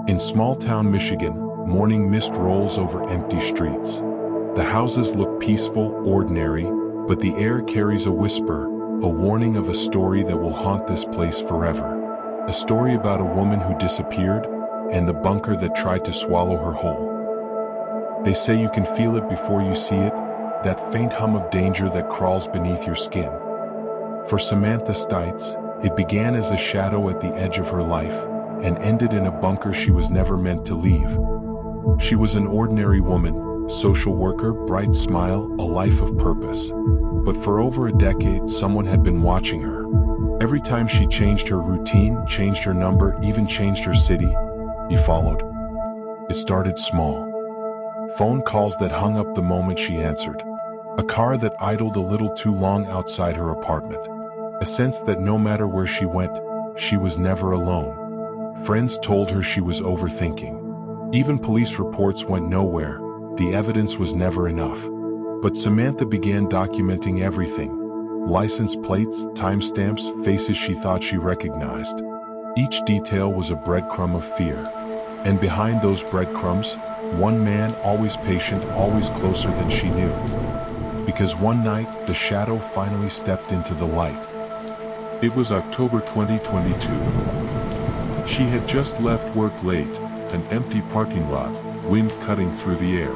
In small-town Michigan, morning mist rolls over empty streets. The houses look peaceful, ordinary, but the air carries a whisper, a warning of a story that will haunt this place forever. A story about a woman who disappeared, and the bunker that tried to swallow her whole. They say you can feel it before you see it, that faint hum of danger that crawls beneath your skin. For Samantha Stites, it began as a shadow at the edge of her life, and ended in a bunker she was never meant to leave. She was an ordinary woman, social worker, bright smile, a life of purpose. But for over a decade, someone had been watching her. Every time she changed her routine, changed her number, even changed her city, he followed. It started small. Phone calls that hung up the moment she answered. A car that idled a little too long outside her apartment. A sense that no matter where she went, she was never alone. Friends told her she was overthinking. Even police reports went nowhere. The evidence was never enough. But Samantha began documenting everything. License plates, timestamps, faces she thought she recognized. Each detail was a breadcrumb of fear. And behind those breadcrumbs, one man, always patient, always closer than she knew. Because one night, the shadow finally stepped into the light. It was October 2022. She had just left work late, an empty parking lot, wind cutting through the air.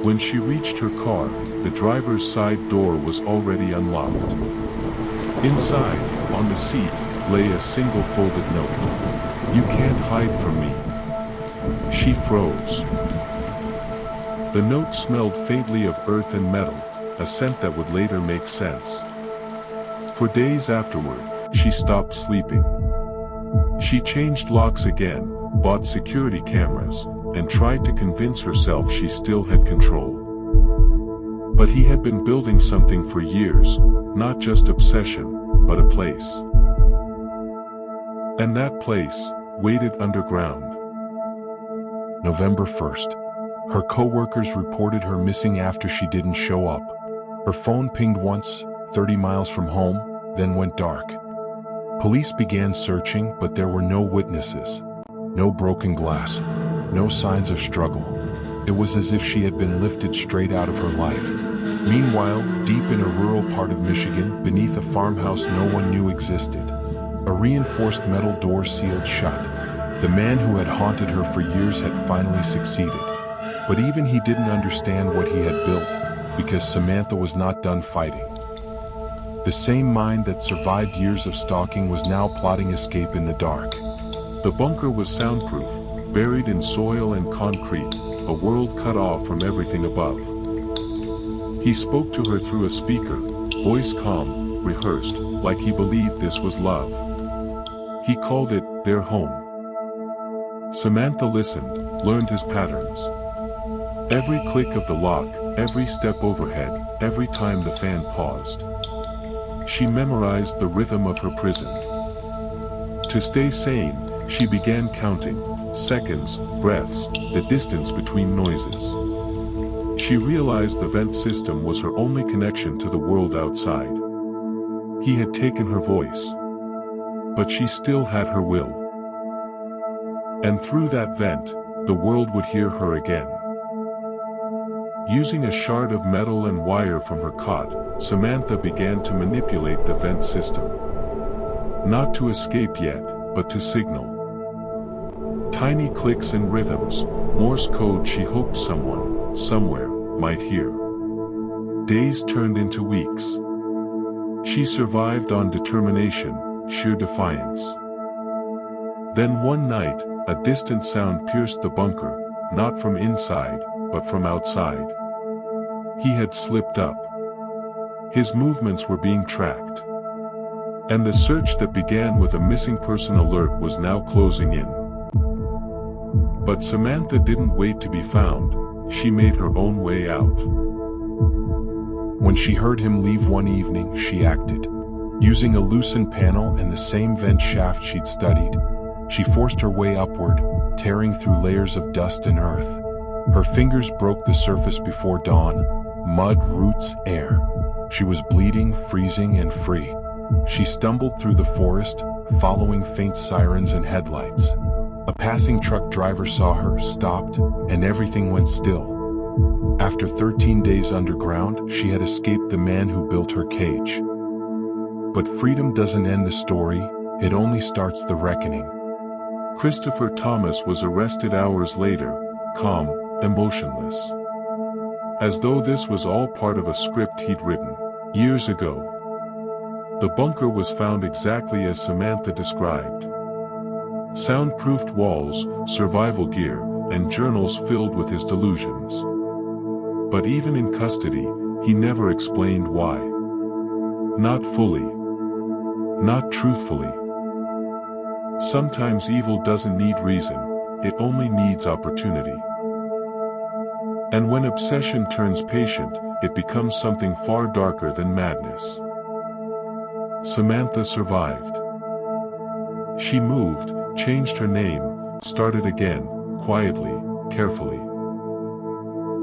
When she reached her car, the driver's side door was already unlocked. Inside, on the seat, lay a single folded note. "You can't hide from me." She froze. The note smelled faintly of earth and metal, a scent that would later make sense. For days afterward, she stopped sleeping. She changed locks again, bought security cameras, and tried to convince herself she still had control. But he had been building something for years, not just obsession, but a place. And that place waited underground. November 1st. Her co-workers reported her missing after she didn't show up. Her phone pinged once, 30 miles from home, then went dark. Police began searching, but there were no witnesses. No broken glass. No signs of struggle. It was as if she had been lifted straight out of her life. Meanwhile, deep in a rural part of Michigan, beneath a farmhouse no one knew existed, a reinforced metal door sealed shut. The man who had haunted her for years had finally succeeded. But even he didn't understand what he had built, because Samantha was not done fighting. The same mind that survived years of stalking was now plotting escape in the dark. The bunker was soundproof, buried in soil and concrete, a world cut off from everything above. He spoke to her through a speaker, voice calm, rehearsed, like he believed this was love. He called it their home. Samantha listened, learned his patterns. Every click of the lock, every step overhead, every time the fan paused. She memorized the rhythm of her prison. To stay sane, she began counting, seconds, breaths, the distance between noises. She realized the vent system was her only connection to the world outside. He had taken her voice. But she still had her will. And through that vent, the world would hear her again. Using a shard of metal and wire from her cot, Samantha began to manipulate the vent system. Not to escape yet, but to signal. Tiny clicks and rhythms, Morse code she hoped someone, somewhere, might hear. Days turned into weeks. She survived on determination, sheer defiance. Then one night, a distant sound pierced the bunker, not from inside, but from outside. He had slipped up. His movements were being tracked. And the search that began with a missing person alert was now closing in. But Samantha didn't wait to be found, she made her own way out. When she heard him leave one evening, she acted. Using a loosened panel and the same vent shaft she'd studied, she forced her way upward, tearing through layers of dust and earth. Her fingers broke the surface before dawn, mud, roots, air. She was bleeding, freezing, and free. She stumbled through the forest, following faint sirens and headlights. A passing truck driver saw her, stopped, and everything went still. After 13 days underground, she had escaped the man who built her cage. But freedom doesn't end the story, it only starts the reckoning. Christopher Thomas was arrested hours later, calm, emotionless. As though this was all part of a script he'd written years ago. The bunker was found exactly as Samantha described. Soundproofed walls, survival gear, and journals filled with his delusions. But even in custody, he never explained why. Not fully. Not truthfully. Sometimes evil doesn't need reason, it only needs opportunity. And when obsession turns patient, it becomes something far darker than madness. Samantha survived. She moved, changed her name, started again, quietly, carefully.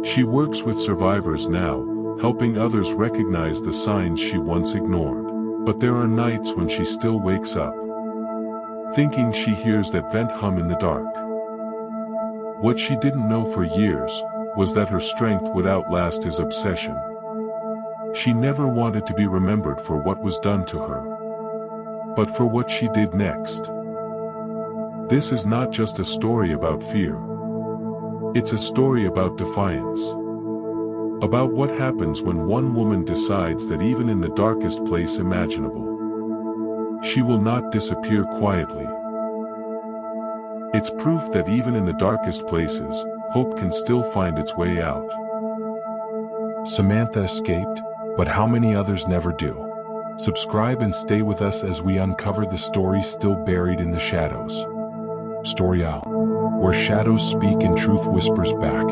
She works with survivors now, helping others recognize the signs she once ignored. But there are nights when she still wakes up, thinking she hears that vent hum in the dark. What she didn't know for years was that her strength would outlast his obsession. She never wanted to be remembered for what was done to her, but for what she did next. This is not just a story about fear. It's a story about defiance. About what happens when one woman decides that even in the darkest place imaginable, she will not disappear quietly. It's proof that even in the darkest places, hope can still find its way out. Samantha escaped, but how many others never do? Subscribe and stay with us as we uncover the stories still buried in the shadows. Historia, where shadows speak and truth whispers back.